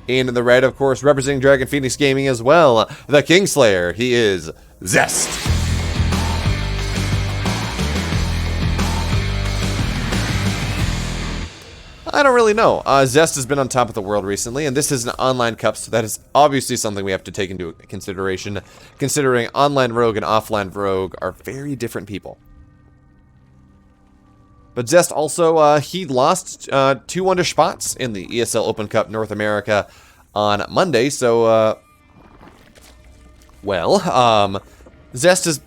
In the red, of course, representing Dragon Phoenix Gaming as well, the Kingslayer. He is ZEST. I don't really know. ZEST has been on top of the world recently, and this is an online cup, so that is obviously something we have to take into consideration, considering online rogue and offline rogue are very different people. But ZEST also, he lost 2-1 to Spatz in the ESL Open Cup North America on Monday, so, ZEST is,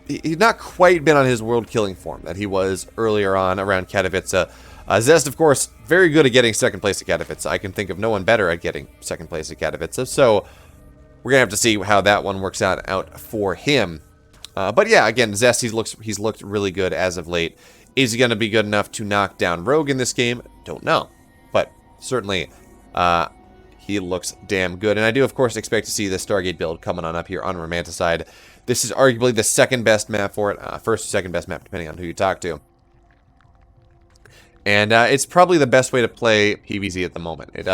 he's not quite been on his world-killing form that he was earlier on around Katowice. ZEST, of course, very good at getting second place at Katowice. I can think of no one better at getting second place at Katowice. So we're gonna have to see how that one works out for him. But yeah, again, ZEST, he's looked really good as of late. Is he gonna be good enough to knock down Rogue in this game? Don't know, but certainly he looks damn good. And I do, of course, expect to see the Stargate build coming on up here on Romanticide. This is arguably the second best map for it, first or second best map depending on who you talk to. And it's probably the best way to play PvZ at the moment. It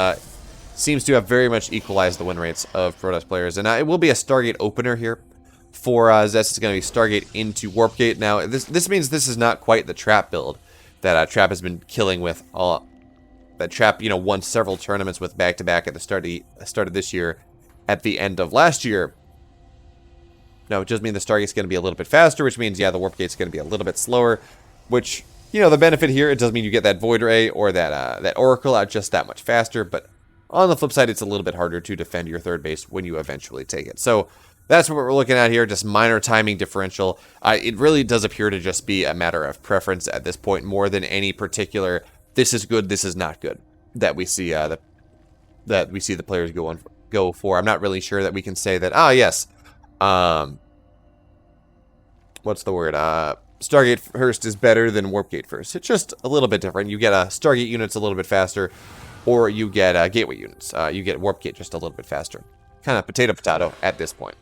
seems to have very much equalized the win rates of Protoss players. And it will be a Stargate opener here for ZEST. It's going to be Stargate into Warpgate. Now, this means this is not quite the Trap build that Trap has been killing with. That Trap, you know, won several tournaments with back-to-back at the start of this year, at the end of last year. No, it just means the Stargate's going to be a little bit faster, which means, yeah, the Warpgate's going to be a little bit slower, which... You know, the benefit here, it does mean you get that Void Ray or that Oracle out just that much faster, but on the flip side, it's a little bit harder to defend your third base when you eventually take it. So that's what we're looking at here, just minor timing differential. It really does appear to just be a matter of preference at this point, more than any particular, this is good, this is not good, that we see the players go for. I'm not really sure that we can say that, yes, what's the word, Stargate first is better than Warpgate first. It's just a little bit different. You get Stargate units a little bit faster, or you get Gateway units. You get Warpgate just a little bit faster. Kind of potato at this point.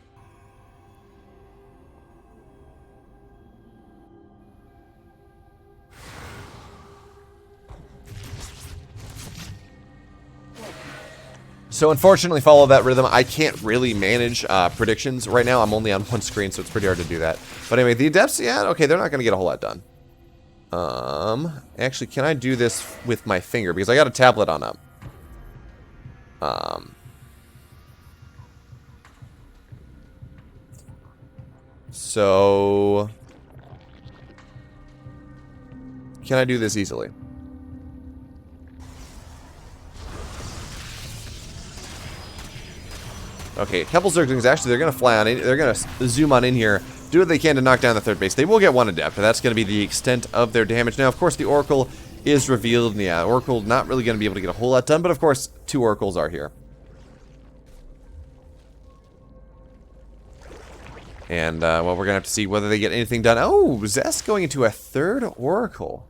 So unfortunately, follow that rhythm. I can't really manage predictions right now. I'm only on one screen, so it's pretty hard to do that. But anyway, the Adepts, yeah, okay, they're not going to get a whole lot done. Actually, can I do this with my finger? Because I got a tablet on up. So... Can I do this easily? Okay, a couple Zerglings, actually, they're going to fly on in. They're going to zoom on in here, do what they can to knock down the third base. They will get one Adept, but that's going to be the extent of their damage. Now, of course, the Oracle is revealed, and yeah, Oracle not really going to be able to get a whole lot done, but of course, 2 Oracles are here. And, well, we're going to have to see whether they get anything done. Oh, ZEST going into a 3rd Oracle.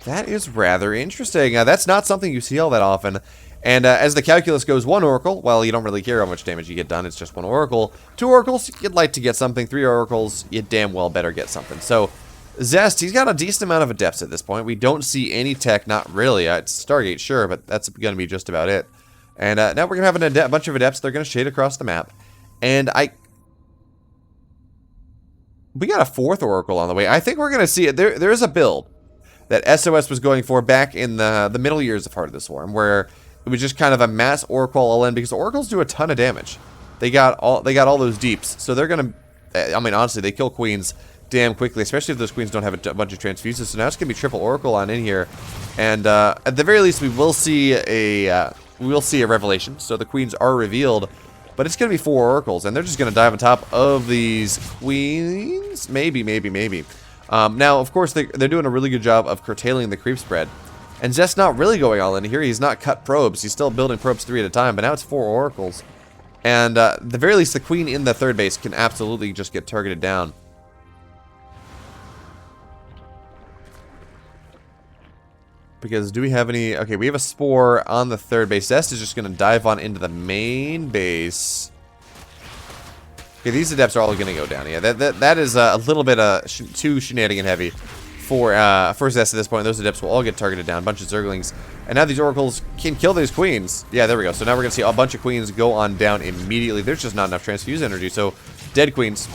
That is rather interesting. That's not something you see all that often. And as the calculus goes, 1 Oracle, well, you don't really care how much damage you get done. It's just 1 Oracle. 2 Oracles, you'd like to get something. 3 Oracles, you damn well better get something. So, ZEST, he's got a decent amount of Adepts at this point. We don't see any tech, not really. It's Stargate, sure, but that's going to be just about it. And now we're going to have a bunch of Adepts. They're going to shade across the map. And we got a 4th Oracle on the way. I think we're going to see it. There is a build that SOS was going for back in the middle years of Heart of the Swarm, where it was just kind of a mass Oracle all in, because Oracles do a ton of damage. They got all those deeps, so they're gonna. I mean, honestly, they kill queens damn quickly, especially if those queens don't have a bunch of transfuses. So now it's gonna be triple Oracle on in here, and at the very least, we will see a revelation. So the queens are revealed, but it's gonna be 4 Oracles, and they're just gonna dive on top of these queens. Maybe. Now, of course, they're doing a really good job of curtailing the creep spread. And ZEST's not really going all in here. He's not cut probes. He's still building probes 3 at a time, but now it's 4 Oracles. And at the very least, the queen in the third base can absolutely just get targeted down. Because do we have any... Okay, we have a Spore on the third base. ZEST is just going to dive on into the main base. Okay, these Adepts are all going to go down. Yeah, that is a little bit too shenanigan heavy for Zest at this point. Those Adepts will all get targeted down. A bunch of Zerglings. And now these Oracles can kill these Queens. Yeah, there we go. So now we're going to see a bunch of Queens go on down immediately. There's just not enough transfuse energy. So dead Queens.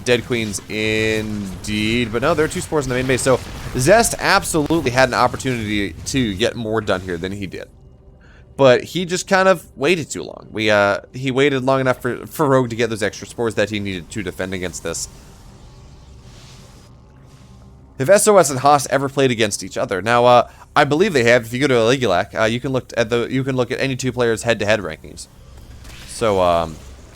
Dead Queens indeed. But no, there are 2 spores in the main base. So Zest absolutely had an opportunity to get more done here than he did. But he just kind of waited too long. He waited long enough for Rogue to get those extra spores that he needed to defend against this. Have SOS and Haas ever played against each other? Now, I believe they have. If you go to Aligulac, you can look at any 2 players' head-to-head rankings. So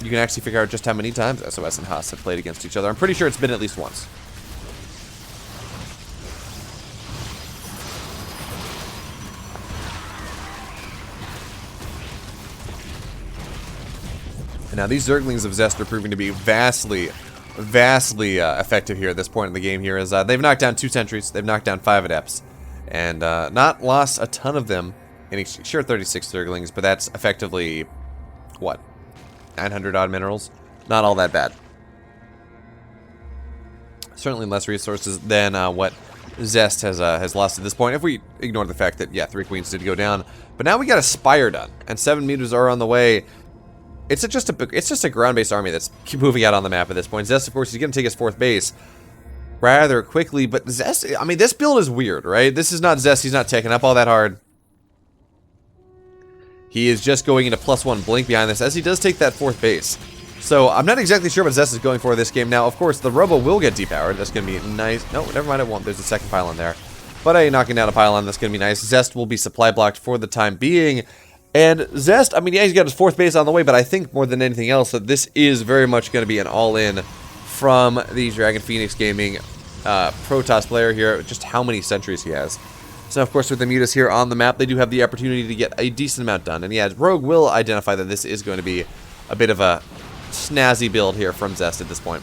you can actually figure out just how many times SOS and Haas have played against each other. I'm pretty sure it's been at least once. And now these Zerglings of Zest are proving to be vastly effective here at this point in the game here, as they've knocked down 2 sentries, they've knocked down 5 Adepts, and not lost a ton of them in exchange. Sure, 36 Zerglings, but that's effectively, what, 900 odd minerals? Not all that bad. Certainly less resources than what Zest has lost at this point, if we ignore the fact that, yeah, 3 Queens did go down. But now we got a Spire done, and 7 meters are on the way. It's just a ground-based army that's moving out on the map at this point. Zest, of course, he's going to take his 4th base rather quickly, but Zest, I mean, this build is weird, right? This is not Zest. He's not taking up all that hard. He is just going into +1 blink behind this, as he does take that 4th base. So I'm not exactly sure what Zest is going for this game. Now, of course, the Robo will get depowered. That's going to be nice. No, never mind, it won't. There's a 2nd Pylon there. But knocking down a Pylon, that's going to be nice. Zest will be supply blocked for the time being. And Zest, I mean, yeah, he's got his 4th base on the way, but I think more than anything else that this is very much going to be an all-in from the Dragon Phoenix Gaming Protoss player here, just how many sentries he has. So, of course, with the Mutas here on the map, they do have the opportunity to get a decent amount done. And yeah, Rogue will identify that this is going to be a bit of a snazzy build here from Zest at this point.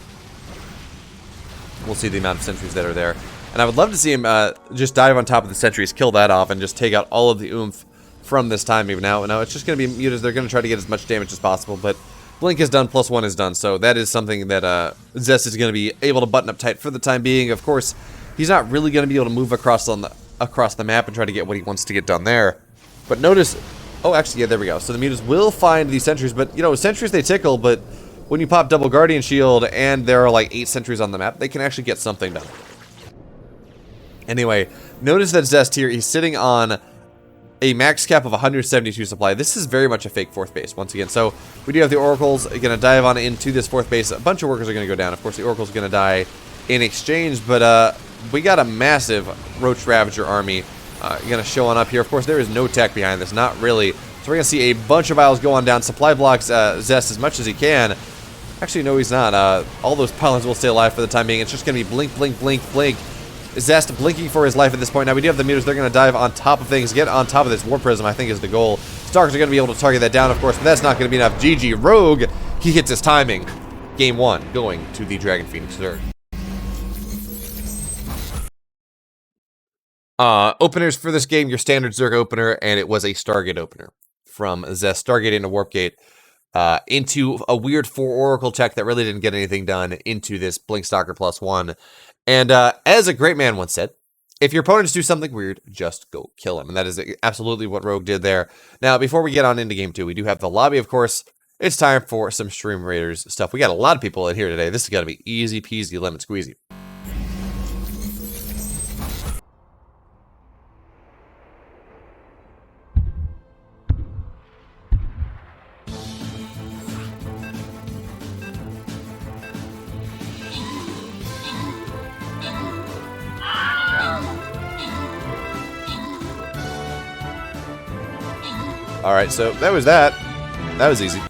We'll see the amount of sentries that are there. And I would love to see him just dive on top of the sentries, kill that off, and just take out all of the oomph from this time even now. No, it's just going to be Mutas. They're going to try to get as much damage as possible, but Blink is done, +1 is done, so that is something that Zest is going to be able to button up tight for the time being. Of course, he's not really going to be able to move across the map and try to get what he wants to get done there. But notice, oh, actually, yeah, there we go. So the Mutas will find these sentries, but, you know, sentries, they tickle, but when you pop double Guardian Shield and there are like 8 sentries on the map, they can actually get something done. Anyway, notice that Zest here, he's sitting on a max cap of 172 supply. This is very much a fake 4th base, once again. So, we do have the Oracles going to dive on into this 4th base. A bunch of workers are going to go down. Of course, the Oracle's going to die in exchange, but we got a massive Roach Ravager army going to show on up here. Of course, there is no tech behind this, not really. So, we're going to see a bunch of Isles go on down. Supply blocks Zest as much as he can. Actually, no, he's not. All those Pylons will stay alive for the time being. It's just going to be blink, blink, blink, blink. Zest blinking for his life at this point. Now we do have the Mutas. They're going to dive on top of things. Get on top of this War Prism, I think, is the goal. Starks are going to be able to target that down, of course, but that's not going to be enough. GG. Rogue, he hits his timing. Game 1, going to the Dragon Phoenix Zerg. Openers for this game, your standard Zerg opener, and it was a Stargate opener from Zest. Stargate into Warp Gate, into a weird 4 Oracle tech that really didn't get anything done, into this Blink Stalker +1. And as a great man once said, if your opponents do something weird, just go kill him. And that is absolutely what Rogue did there. Now, before we get on into Game 2, we do have the lobby, of course. It's time for some Stream Raiders stuff. We got a lot of people in here today. This is going to be easy peasy lemon squeezy. Alright, so that was that. That was easy.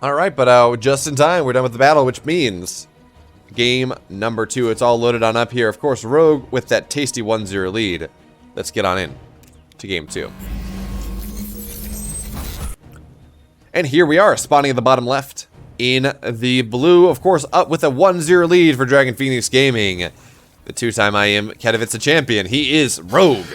Alright, but just in time, we're done with the battle, which means game number 2. It's all loaded on up here. Of course, Rogue with that tasty 1-0 lead. Let's get on in to game 2. And here we are, spawning at the bottom left. in the blue. Of course, up with a 1-0 lead for Dragon Phoenix Gaming. The two-time IM Katowice champion. He is Rogue.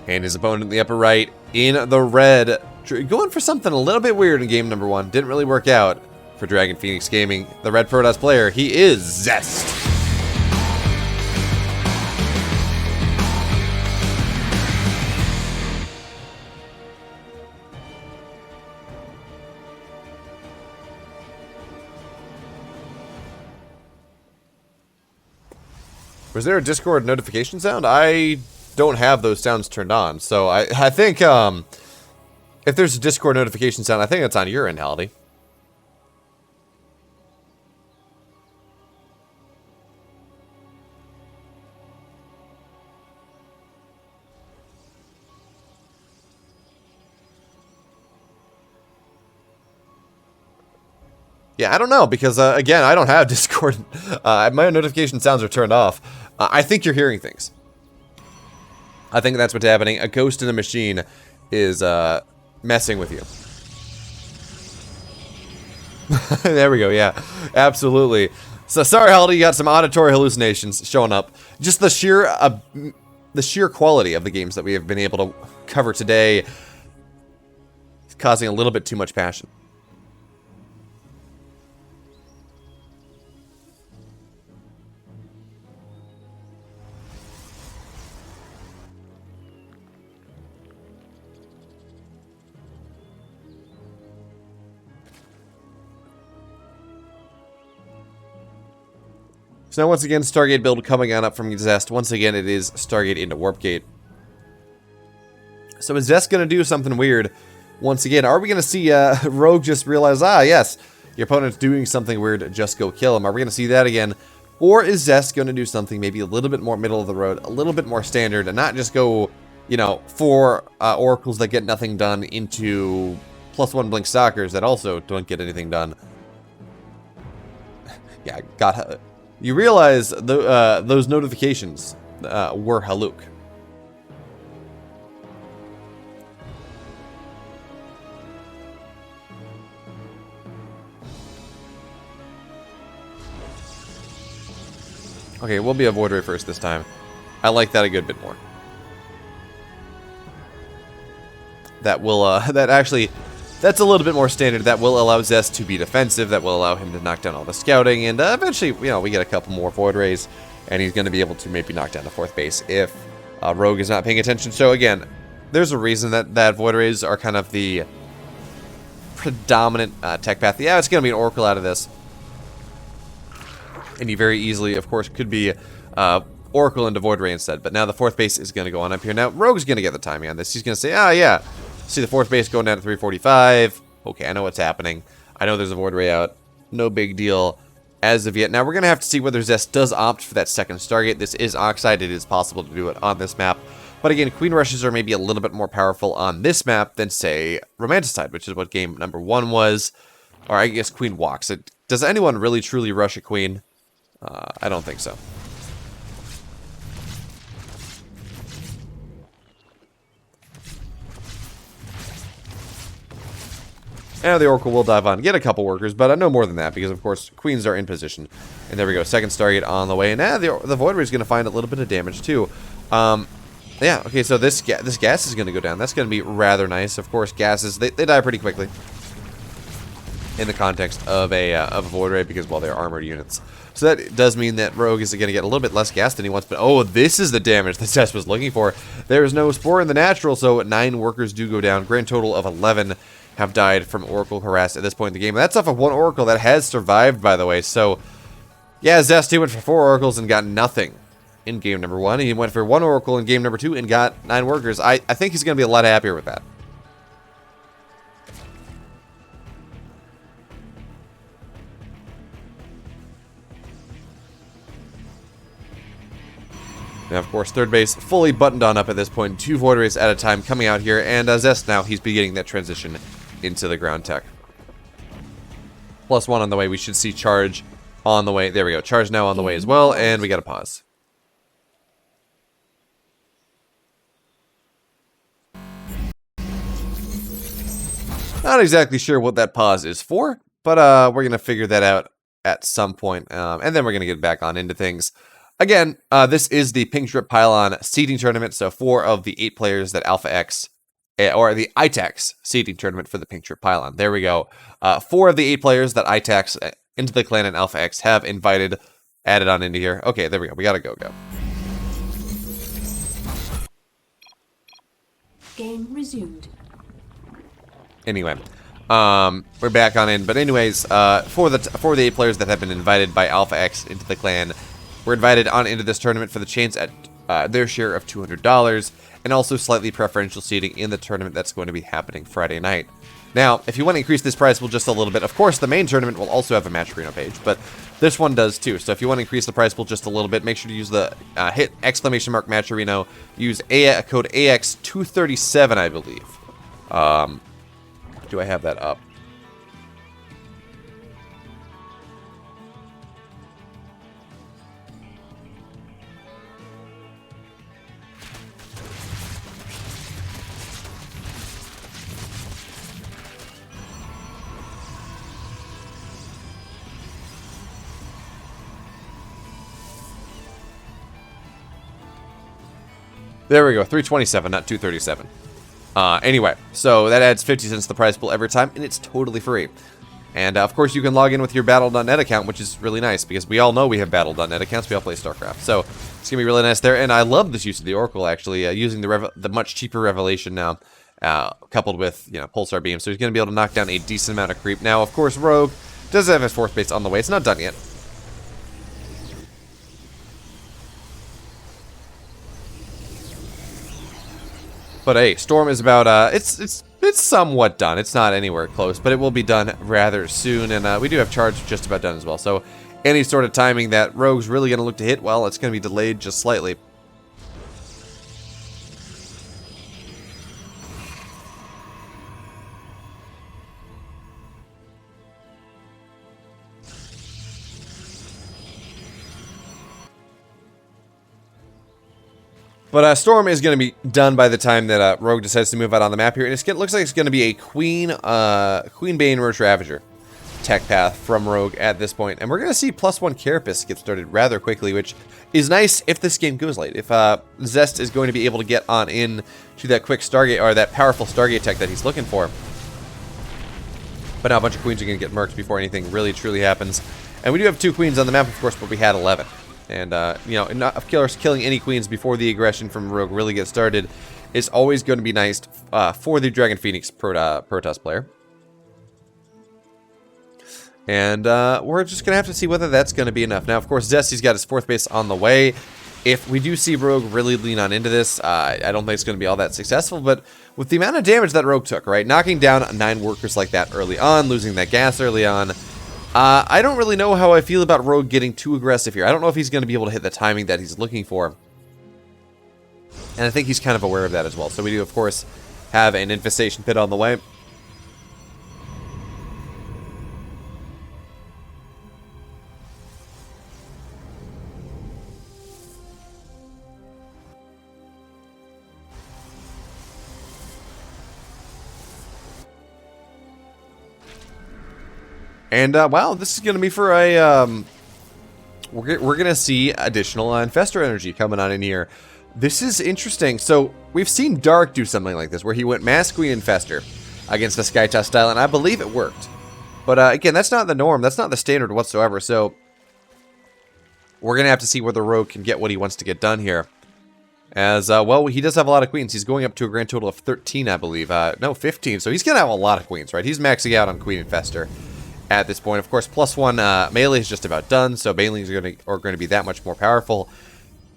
And his opponent in the upper right in the red. Going for something a little bit weird in game number 1. Didn't really work out for Dragon Phoenix Gaming. The red Protoss player, he is ZEST. Was there a Discord notification sound? I don't have those sounds turned on, so I think if there's a Discord notification sound, I think it's on your end, Haldy. Yeah, I don't know, because, again, I don't have Discord. My notification sounds are turned off. I think you're hearing things. I think that's what's happening. A ghost in the machine is, messing with you. There we go, yeah. Absolutely. So, sorry, Haldy, you got some auditory hallucinations showing up. Just the sheer quality of the games that we have been able to cover today is causing a little bit too much passion. So now once again, Stargate build coming on up from ZEST. Once again, it is Stargate into Warpgate. So is ZEST going to do something weird? Once again, are we going to see Rogue just realize, ah, yes, your opponent's doing something weird, just go kill him? Are we going to see that again? Or is ZEST going to do something maybe a little bit more middle of the road, a little bit more standard, and not just go, you know, 4 oracles that get nothing done into +1 blink stalkers that also don't get anything done? Yeah, got you realize those notifications were Haluk. Okay, we'll be a Void Ray first this time. I like that a good bit more. That will, that's a little bit more standard. That will allow ZEST to be defensive. That will allow him to knock down all the scouting. And eventually, you know, we get a couple more Void Rays. And he's going to be able to maybe knock down the 4th base if Rogue is not paying attention. So again, there's a reason that Void Rays are kind of the predominant tech path. Yeah, it's going to be an Oracle out of this. And he very easily, of course, could be Oracle into Void Ray instead. But now the 4th base is going to go on up here. Now, Rogue's going to get the timing on this. He's going to say, ah, yeah. See the 4th base going down to 345. Okay, I know what's happening. I know there's a Void Ray out. No big deal as of yet. Now, we're going to have to see whether ZEST does opt for that second Stargate. This is Oxide. It is possible to do it on this map. But again, Queen Rushes are maybe a little bit more powerful on this map than, say, Romanticide, which is what game number 1 was. Or I guess Queen Walks. Does anyone really truly rush a Queen? I don't think so. And the Oracle will dive on, get a couple workers, but no more than that, because of course Queens are in position. And there we go, second Stargate on the way. And the Void Ray is going to find a little bit of damage too. Yeah, okay, so this gas is going to go down. That's going to be rather nice. Of course, gases, they die pretty quickly in the context of a Void Ray, because, well, they're armored units. So that does mean that Rogue is going to get a little bit less gas than he wants, but oh, this is the damage that ZEST was looking for. There is no Spore in the natural, so 9 workers do go down. Grand total of 11 have died from Oracle harass at this point in the game. That's off of 1 Oracle that has survived, by the way. So, yeah, ZEST, he went for 4 Oracles and got nothing in game number 1. He went for 1 Oracle in game number 2 and got 9 workers. I think he's going to be a lot happier with that. Now, of course, 3rd base fully buttoned on up at this point. 2 Void Rays at a time coming out here. And ZEST now, he's beginning that transition into the ground tech. +1 on the way. We should see Charge on the way. There we go. Charge now on the way as well. And we got a pause. Not exactly sure what that pause is for, but we're going to figure that out at some point, and then we're going to get back on into things. Again, this is the Pink Strip Pylon seeding tournament, so 4 of the 8 players that Alpha X, or the ITAX seeding tournament for the Pink Strip Pylon. There we go. 4 of the 8 players that ITAX into the clan and Alpha X have invited, added on into here. Okay, there we go. We got to go. Game resumed. Anyway, we're back on in. But anyways, for the 8 players that have been invited by Alpha X into the clan, we're invited on into this tournament for the chains at their share of $200, and also slightly preferential seating in the tournament that's going to be happening Friday night. Now, if you want to increase this prize pool just a little bit, of course, the main tournament will also have a match arena page, but this one does too. So if you want to increase the prize pool just a little bit, make sure to use the hit ! match arena. Use code AX237, I believe. Do I have that up? There we go, 327, not 237. Anyway, so that adds 50 cents to the prize pool every time, and it's totally free. And of course, you can log in with your Battle.net account, which is really nice, because we all know we have Battle.net accounts, we all play StarCraft. So it's going to be really nice there, and I love this use of the Oracle, actually, using the much cheaper Revelation now, coupled with, Pulsar Beam. So he's going to be able to knock down a decent amount of creep. Now, of course, Rogue does have his 4th base on the way. It's not done yet. But hey, Storm is about, it's somewhat done. It's not anywhere close, but it will be done rather soon. And we do have Charge just about done as well. So any sort of timing that Rogue's really going to look to hit, well, it's going to be delayed just slightly. But Storm is going to be done by the time that Rogue decides to move out on the map here. And it looks like it's going to be a Queen Bane Roach Ravager tech path from Rogue at this point. And we're going to see +1 Carapace get started rather quickly, which is nice if this game goes late. If ZEST is going to be able to get on in to that quick Stargate, or that powerful Stargate tech that he's looking for. But now a bunch of Queens are going to get murked before anything really truly happens. And we do have 2 Queens on the map, of course, but we had 11. And, of course, killing any Queens before the aggression from Rogue really gets started is always going to be nice for the Dragon Phoenix Protoss player. And we're just going to have to see whether that's going to be enough. Now, of course, Zesty's got his 4th base on the way. If we do see Rogue really lean on into this, I don't think it's going to be all that successful. But with the amount of damage that Rogue took, right, knocking down 9 workers like that early on, losing that gas early on, I don't really know how I feel about Rogue getting too aggressive here. I don't know if he's going to be able to hit the timing that he's looking for. And I think he's kind of aware of that as well. So we do, of course, have an Infestation Pit on the way. And, wow, this is going to be for a, we're going to see additional Infestor energy coming on in here. This is interesting. So, we've seen Dark do something like this, where he went Mass Queen Infestor against the Skytoss style, and I believe it worked. But, again, that's not the norm. That's not the standard whatsoever. So, we're going to have to see whether Rogue can get what he wants to get done here. As, well, he does have a lot of Queens. He's going up to a grand total of 13, I believe. No, 15. So, he's going to have a lot of Queens, right? He's maxing out on Queen Infestor at this point. Of course, +1 melee is just about done, so banelings are going to be that much more powerful.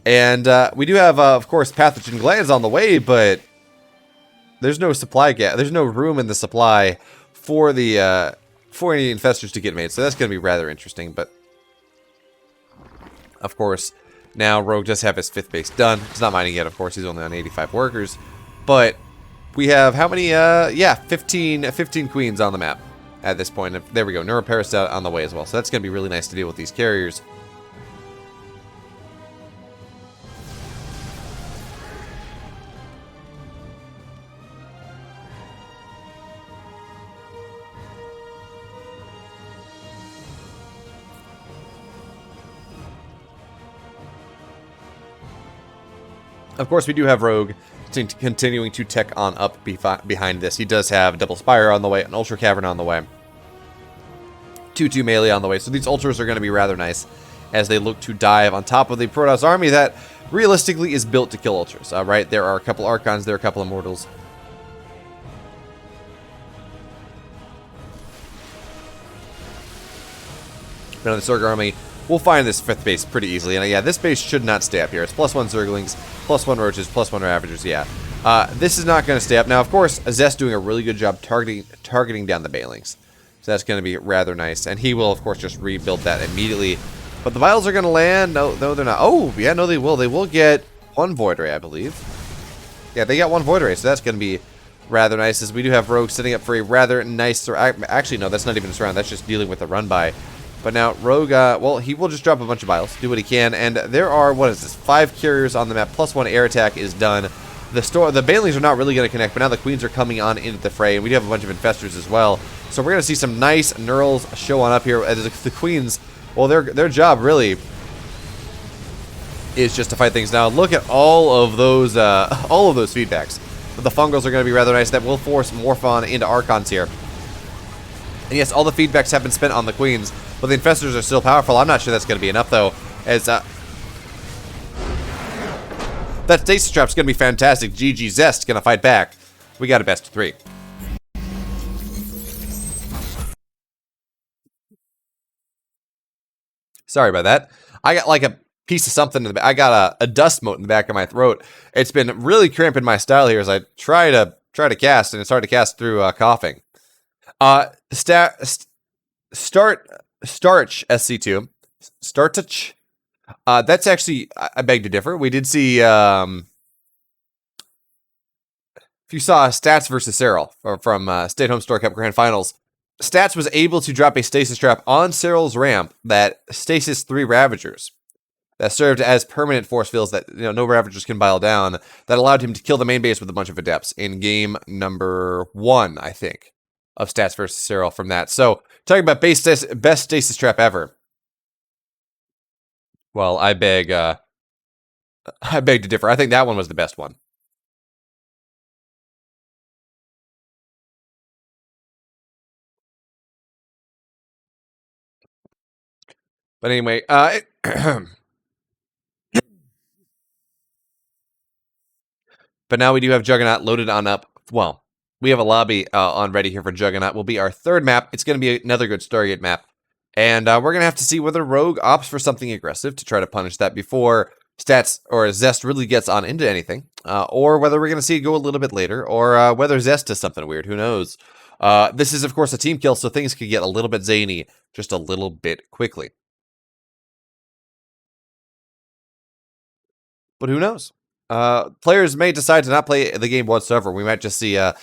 And we do have, of course, Pathogen Glands on the way, but there's no supply gap. There's no room in the supply for the for any infestors to get made, so that's going to be rather interesting. But of course, now Rogue does have his 5th base done. He's not mining yet, of course. He's only on 85 workers, but we have how many? Yeah, 15 Queens on the map at this point. There we go. Neuroparasite on the way as well. So that's going to be really nice to deal with these carriers. Of course, we do have Rogue continuing to tech on up behind this. He does have Double Spire on the way, an Ultra Cavern on the way, 2/2 melee on the way. So these Ultras are going to be rather nice as they look to dive on top of the Protoss army that realistically is built to kill Ultras. Right, there are a couple Archons, there are a couple Immortals. Now the Zerg army will find this 5th base pretty easily. And yeah, this base should not stay up here. It's +1 Zerglings, +1 Roaches, +1 Ravagers. Yeah, this is not going to stay up. Now, of course, ZEST doing a really good job targeting down the Banelings. So that's going to be rather nice. And he will, of course, just rebuild that immediately. But the Vials are going to land. No, they're not. Oh, yeah, no, they will. They will get 1 Void Ray, I believe. Yeah, they got 1 Void Ray, so that's going to be rather nice, as we do have Rogue setting up for a rather nice... Actually, no, that's not even a surround. That's just dealing with the run-by. But now, Rogue, well, he will just drop a bunch of Vials, do what he can, and there are, what is this, 5 carriers on the map, +1 air attack is done. The Banelings are not really going to connect, but now the Queens are coming on into the fray, and we do have a bunch of Infestors as well. So we're going to see some nice Neurals show on up here, as the Queens, well, their job, really, is just to fight things. Now, look at all of those feedbacks. But the Fungals are going to be rather nice. That will force Morphon into Archons here. And yes, all the feedbacks have been spent on the Queens, but the Infestors are still powerful. I'm not sure that's going to be enough, though, as that Stasis Trap's going to be fantastic. GG ZEST going to fight back. We got a best of 3. Sorry about that. I got like a piece of something in the back. I got a dust mote in the back of my throat. It's been really cramping my style here as I try to cast, and it's hard to cast through coughing. Starch SC2. Starch. That's actually, I beg to differ. We did see, if you saw Stats versus Cyril from Stay at Home Store Cup Grand Finals, Stats was able to drop a stasis trap on Cyril's ramp that stasis 3 Ravagers that served as permanent force fields that no Ravagers can bile down, that allowed him to kill the main base with a bunch of Adepts in game number 1, I think, of Stats versus Cyril from that. So, talking about best stasis trap ever. Well, I beg to differ. I think that one was the best one. But anyway, but now we do have Juggernaut loaded on up. Well, we have a lobby on ready here for Juggernaut. Will be our 3rd map. It's going to be another good Stargate map. And we're going to have to see whether Rogue opts for something aggressive to try to punish that before Stats or ZEST really gets on into anything. Or whether we're going to see it go a little bit later. Or whether ZEST does something weird. Who knows? This is, of course, a team kill, so things could get a little bit zany just a little bit quickly. But who knows? Players may decide to not play the game whatsoever. We might just see a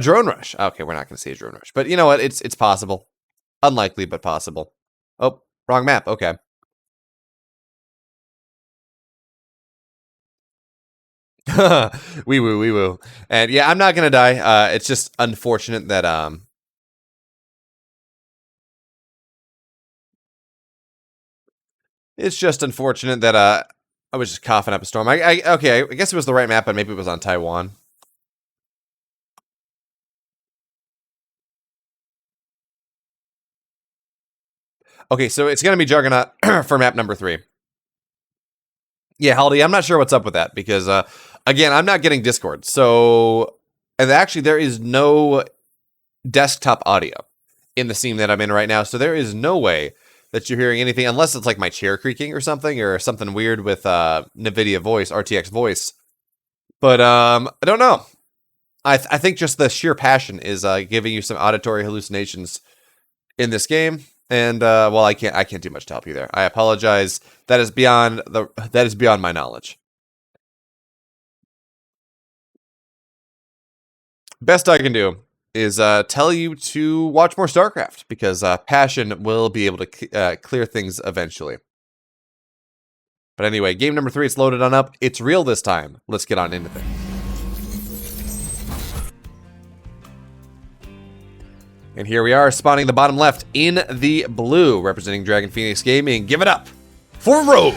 drone rush. Okay, we're not going to see a drone rush. But you know what? It's possible. Unlikely, but possible. Oh, wrong map. Okay. Wee woo, wee woo. And yeah, I'm not going to die. It's just unfortunate that... It's just unfortunate that I was just coughing up a storm. Okay, I guess it was the right map, but maybe it was on Taiwan. Okay, so it's going to be Juggernaut for map number 3. Yeah, Haldy, I'm not sure what's up with that, because, again, I'm not getting Discord. So, and actually, there is no desktop audio in the scene that I'm in right now, so there is no way that you're hearing anything, unless it's like my chair creaking or something weird with NVIDIA voice, RTX voice. But I don't know. I think just the sheer passion is giving you some auditory hallucinations in this game, and well, I can't do much to help you there. I apologize. That is beyond my knowledge. Best I can do is tell you to watch more StarCraft, because passion will be able to clear things eventually. But anyway, game number 3, it's loaded on up. It's real this time. Let's get on into things. And here we are, spawning the bottom left in the blue, representing Dragon Phoenix Gaming. Give it up for Rogue!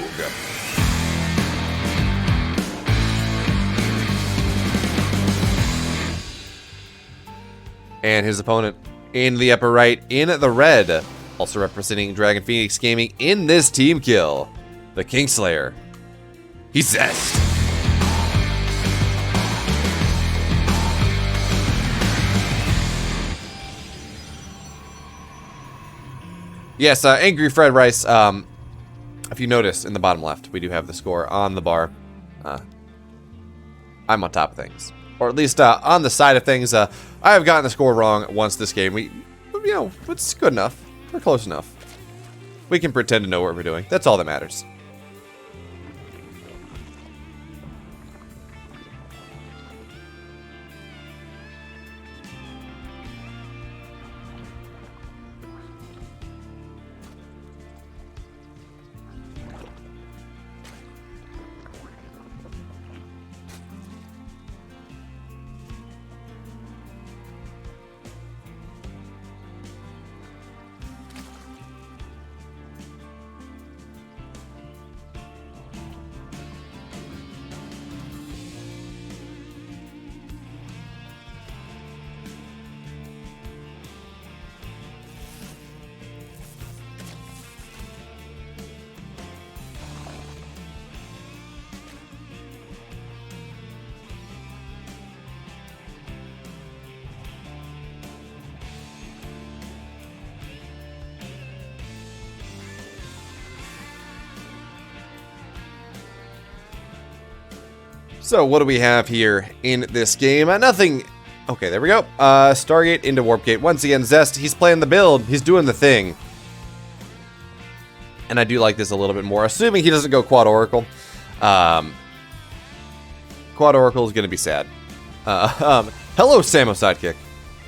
And his opponent in the upper right, in the red, also representing Dragon Phoenix Gaming in this team kill, the Kingslayer. He's ZEST. Yes, Angry Fred Rice, if you notice in the bottom left, we do have the score on the bar. I'm on top of things. Or at least on the side of things. I have gotten the score wrong once this game. It's good enough. We're close enough. We can pretend to know what we're doing. That's all that matters. So what do we have here in this game? Nothing. Okay, there we go. Stargate into Warp Gate. Once again, ZEST, he's playing the build. He's doing the thing. And I do like this a little bit more, assuming he doesn't go Quad Oracle. Quad Oracle is going to be sad. Hello, Samo Sidekick.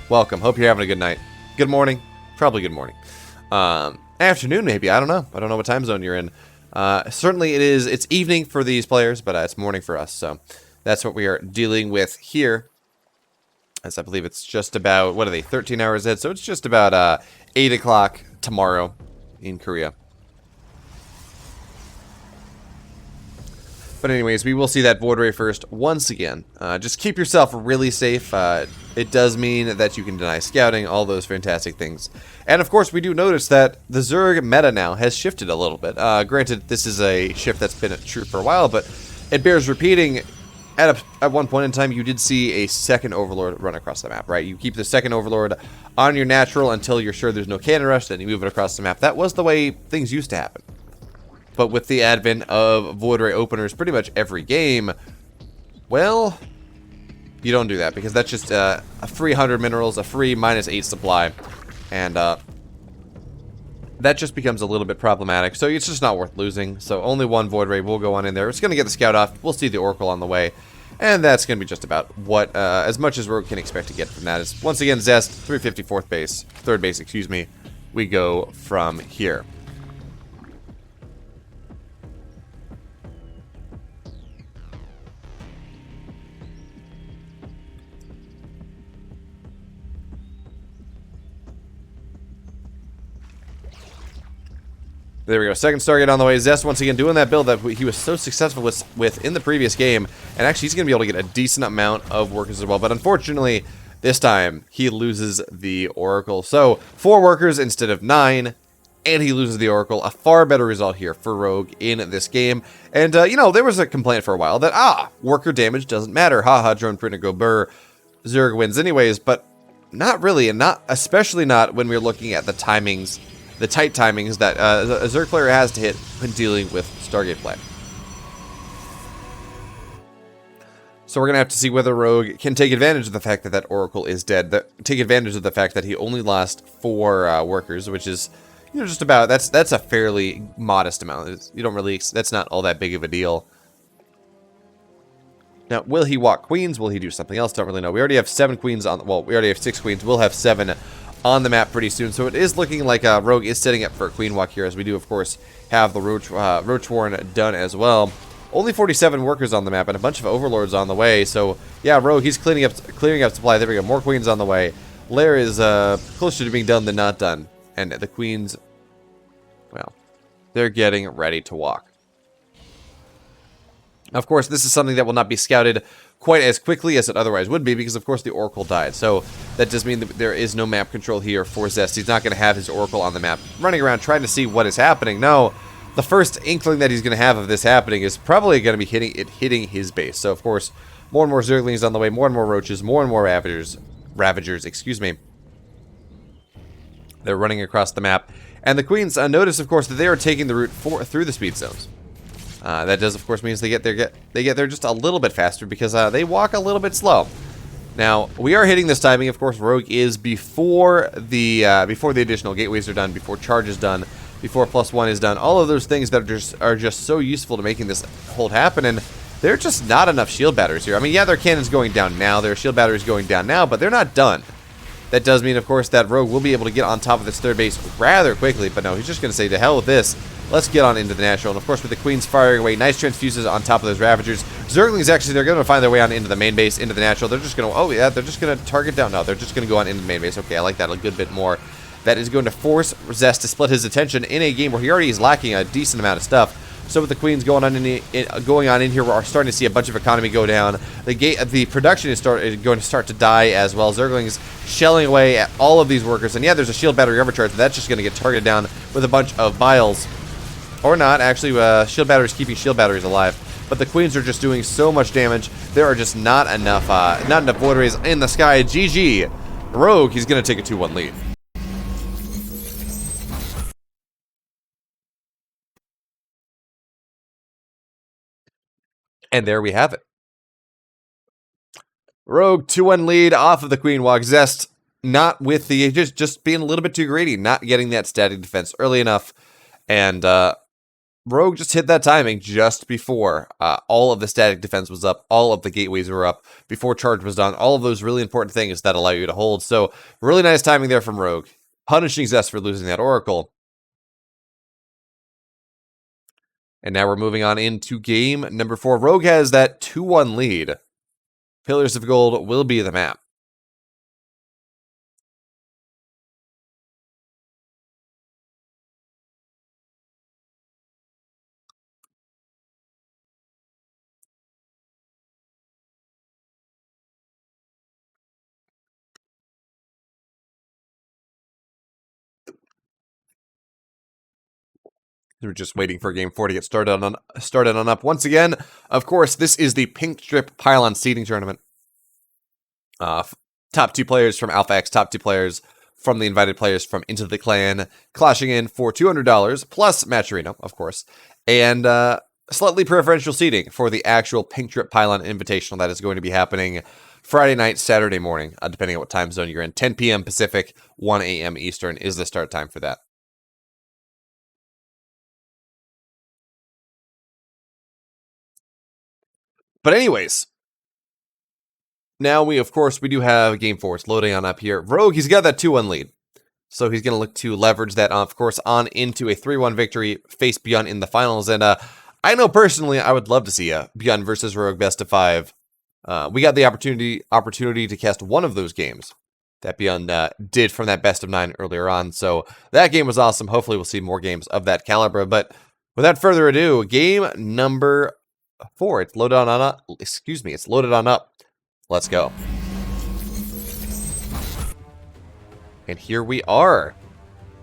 Welcome. Hope you're having a good night. Good morning. Probably good morning. Afternoon, maybe. I don't know. I don't know what time zone you're in. Certainly it's evening for these players, but it's morning for us, so that's what we are dealing with here. As I believe it's just about, what are they, 13 hours ahead, so it's just about 8 o'clock tomorrow in Korea. But anyways, we will see that Void Ray first once again. Just keep yourself really safe. It does mean that you can deny scouting, all those fantastic things. And of course, we do notice that the Zerg meta now has shifted a little bit. Granted, this is a shift that's been true for a while, but it bears repeating. At one point in time, you did see a second Overlord run across the map, right? You keep the second Overlord on your natural until you're sure there's no cannon rush, then you move it across the map. That was the way things used to happen. But with the advent of Void Ray openers pretty much every game, well, you don't do that because that's just a free 100 minerals, a free -8 supply, and that just becomes a little bit problematic. So it's just not worth losing. So only one Void Ray will go on in there. It's going to get the scout off. We'll see the Oracle on the way, and that's going to be just about what as much as we can expect to get from that. Is once again ZEST 354th base, third base, excuse me. We go from here. There we go. Second Stargate on the way. ZEST once again doing that build that he was so successful with in the previous game. And actually, he's going to be able to get a decent amount of workers as well. But unfortunately, this time, he loses the Oracle. So, 4 workers instead of 9. And he loses the Oracle. A far better result here for Rogue in this game. And, you know, there was a complaint for a while that, worker damage doesn't matter. Haha, drone printer go burr. Zerg wins anyways. But not really. And not especially not when we're looking at the timings. The tight timings that a Zerg player has to hit when dealing with Stargate play. So we're going to have to see whether Rogue can take advantage of the fact that that Oracle is dead. Take advantage of the fact that he only lost 4 workers, which is, you know, just about, that's a fairly modest amount. You don't really, that's not all that big of a deal. Now, will he walk queens? Will he do something else? Don't really know. We already have 7 queens on, well, we already have 6 queens. We'll have 7 on the map pretty soon, so it is looking like Rogue is setting up for a queen walk here, as we do, of course, have the Ro4 done as well. Only 47 workers on the map and a bunch of overlords on the way, so yeah, Rogue, he's clearing up supply. There we go, more queens on the way. Lair is closer to being done than not done, and the queens, well, they're getting ready to walk. Of course, this is something that will not be scouted quite as quickly as it otherwise would be, because of course the Oracle died. So That does mean that there is no map control here for Zest. He's not going to have his Oracle on the map running around trying to see what is happening. No, the first inkling that he's going to have of this happening is probably going to be hitting his base. So, of course, more and more Zerglings on the way, more and more Roaches, more and more Ravagers, excuse me. They're running across the map. And the Queens notice, of course, that they are taking the route through the speed zones. That does, of course, means they get there just a little bit faster because they walk a little bit slow. Now, we are hitting this timing. Of course, Rogue is before the additional gateways are done, before charge is done, before +1 is done. All of those things that are just so useful to making this hold happen, and there are just not enough shield batteries here. I mean, yeah, their cannon's going down now, their shield batteries going down now, but they're not done. That does mean, of course, that Rogue will be able to get on top of this third base rather quickly, but no, he's just going to say, to hell with this. Let's get on into the natural. And, of course, with the Queens firing away, nice transfuses on top of those Ravagers. Zerglings, actually, they're going to find their way on into the main base, into the natural. They're just going to, oh, yeah, they're just going to target down. No, they're just going to go on into the main base. Okay, I like that a good bit more. That is going to force Zest to split his attention in a game where he already is lacking a decent amount of stuff. So with the Queens going on in here, we're starting to see a bunch of economy go down. The production is going to start to die as well. Zerglings shelling away at all of these workers. And yeah, there's a shield battery overcharge, but that's just going to get targeted down with a bunch of Biles. Or not, actually, shield batteries keeping shield batteries alive. But the Queens are just doing so much damage. There are just not enough void rays in the sky. GG. Rogue, he's going to take a 2-1 lead. And there we have it. Rogue 2-1 lead off of the Queen Walk. Zest not with the just being a little bit too greedy, not getting that static defense early enough, and Rogue just hit that timing just before all of the static defense was up, all of the gateways were up, before charge was done, all of those really important things that allow you to hold. So really nice timing there from Rogue, punishing Zest for losing that Oracle. And now we're moving on into game number 4. Rogue has that 2-1 lead. Pillars of Gold will be the map. We're just waiting for Game 4 to get started on up. Once again, of course, this is the Pink Strip Pylon seeding tournament. Top 2 players from Alpha X, top 2 players from the invited players from Into the Clan, clashing in for $200, plus Matcherino, of course, and slightly preferential seating for the actual Pink Strip Pylon Invitational that is going to be happening Friday night, Saturday morning, depending on what time zone you're in. 10 p.m. Pacific, 1 a.m. Eastern is the start time for that. But anyways, now we do have Game 4. It's loading on up here. Rogue, he's got that 2-1 lead. So he's going to look to leverage that, of course, on into a 3-1 victory, face Beyond in the finals. And I know personally I would love to see a Beyond versus Rogue best of 5. We got the opportunity to cast one of those games that Beyond did from that best of 9 earlier on. So that game was awesome. Hopefully we'll see more games of that caliber. But without further ado, game number 4. It's loaded on up. Excuse me. It's loaded on up. Let's go. And here we are.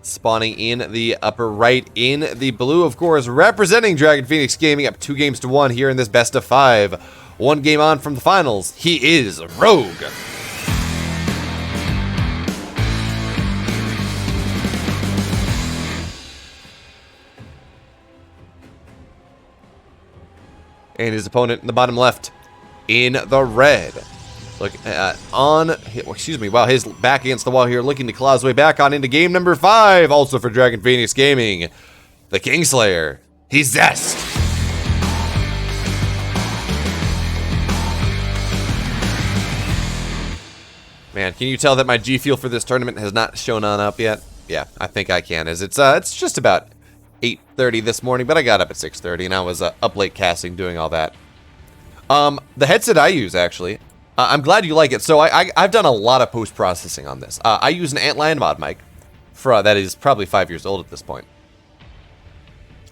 Spawning in the upper right in the blue, of course, representing Dragon Phoenix Gaming, up 2-1 here in this best of 5. 1 game on from the finals. He is Rogue. And his opponent in the bottom left, in the red. Look, wow, his back against the wall here, looking to claw his way back on into game number 5, also for Dragon Phoenix Gaming. The Kingslayer, he's Zest. Man, can you tell that my G Fuel for this tournament has not shown on up yet? Yeah, I think I can, as it's just about 8:30 this morning, but I got up at 6:30 and I was up late casting, doing all that. The headset I use, actually, I'm glad you like it. So I've done a lot of post-processing on this. I use an Antlion mod mic that is probably 5 years old at this point.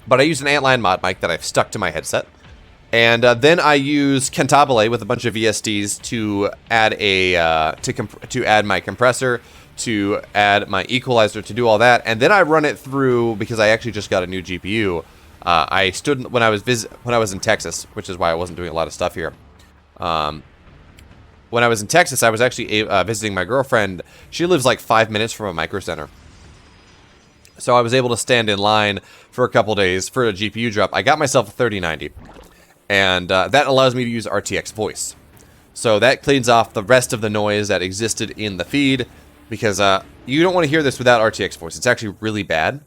But I use an Antlion mod mic that I've stuck to my headset. And then I use Cantabile with a bunch of VSTs to add to add my compressor, to add my equalizer, to do all that, and then I run it through because I actually just got a new GPU. I stood when I was in Texas, which is why I wasn't doing a lot of stuff here. When I was in Texas, I was actually visiting my girlfriend. She lives like 5 minutes from a micro center. So I was able to stand in line for a couple days for a GPU drop. I got myself a 3090. And that allows me to use RTX voice. So that cleans off the rest of the noise that existed in the feed. Because you don't want to hear this without RTX voice. It's actually really bad.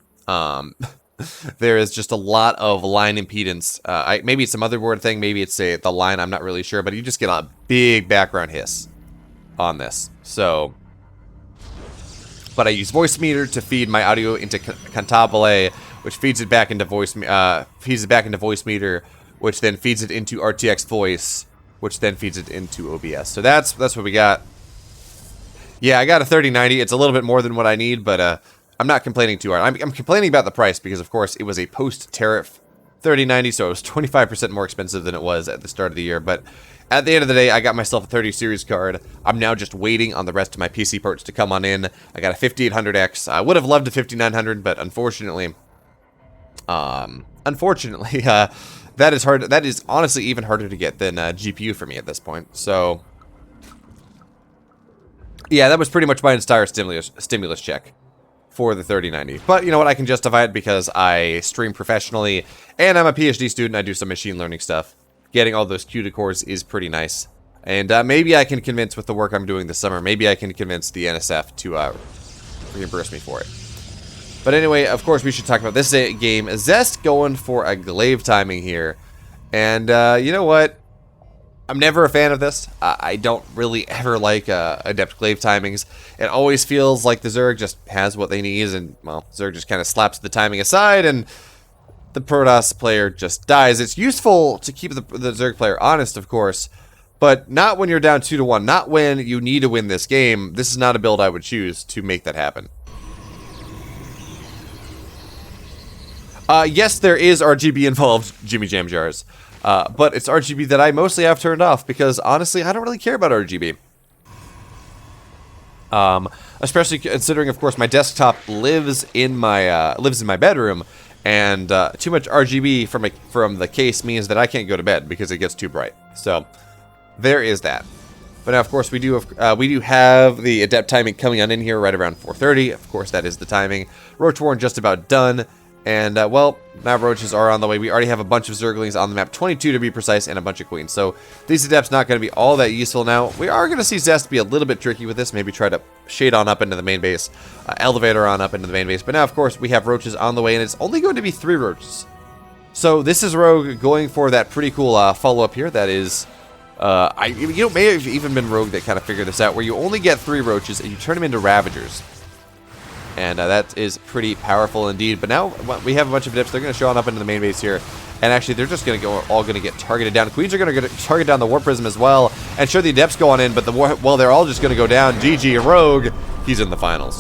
There is just a lot of line impedance. Maybe it's some other word thing. Maybe it's the line. I'm not really sure. But you just get a big background hiss on this. So, but I use voice meter to feed my audio into Cantabile, which feeds it back into voice meter, which then feeds it into RTX voice, which then feeds it into OBS. So that's what we got. Yeah, I got a 3090. It's a little bit more than what I need, but I'm not complaining too hard. I'm complaining about the price because, of course, it was a post-tariff 3090, so it was 25% more expensive than it was at the start of the year. But at the end of the day, I got myself a 30 series card. I'm now just waiting on the rest of my PC parts to come on in. I got a 5800X. I would have loved a 5900, but unfortunately, that is hard. That is honestly even harder to get than GPU for me at this point. So, yeah, that was pretty much my entire stimulus check for the 3090. But you know what? I can justify it because I stream professionally and I'm a PhD student. I do some machine learning stuff. Getting all those CUDA cores is pretty nice. And maybe I can convince with the work I'm doing this summer, maybe I can convince the NSF to reimburse me for it. But anyway, of course, we should talk about this game. ZEST going for a glaive timing here. And you know what? I'm never a fan of this. I don't really ever like adept glaive timings. It always feels like the Zerg just has what they need, and, well, Zerg just kind of slaps the timing aside, and the Protoss player just dies. It's useful to keep the Zerg player honest, of course, but not when you're down 2-1. Not when you need to win this game. This is not a build I would choose to make that happen. Yes, there is RGB involved, Jimmy Jam Jars. But it's RGB that I mostly have turned off because, honestly, I don't really care about RGB. Especially considering, of course, my desktop lives in my bedroom, and too much RGB from the case means that I can't go to bed because it gets too bright. So there is that. But now, of course, we do have the adept timing coming on in here right around 4:30. Of course, that is the timing. Ro4 just about done. And, well, now roaches are on the way. We already have a bunch of Zerglings on the map, 22 to be precise, and a bunch of Queens. So these Adepts not going to be all that useful now. We are going to see ZEST be a little bit tricky with this. Maybe try to shade on up into the main base, elevator on up into the main base. But now, of course, we have roaches on the way, and it's only going to be 3 roaches. So this is Rogue going for that pretty cool follow-up here. That is, may have even been Rogue that kind of figured this out, where you only get 3 roaches, and you turn them into Ravagers. And that is pretty powerful indeed. But now we have a bunch of dips. They're going to show on up into the main base here. And actually, they're just going to all going to get targeted down. Queens are going to target down the Warp Prism as well. And sure, the Adepts go on in, but they're all just going to go down. GG Rogue. He's in the finals.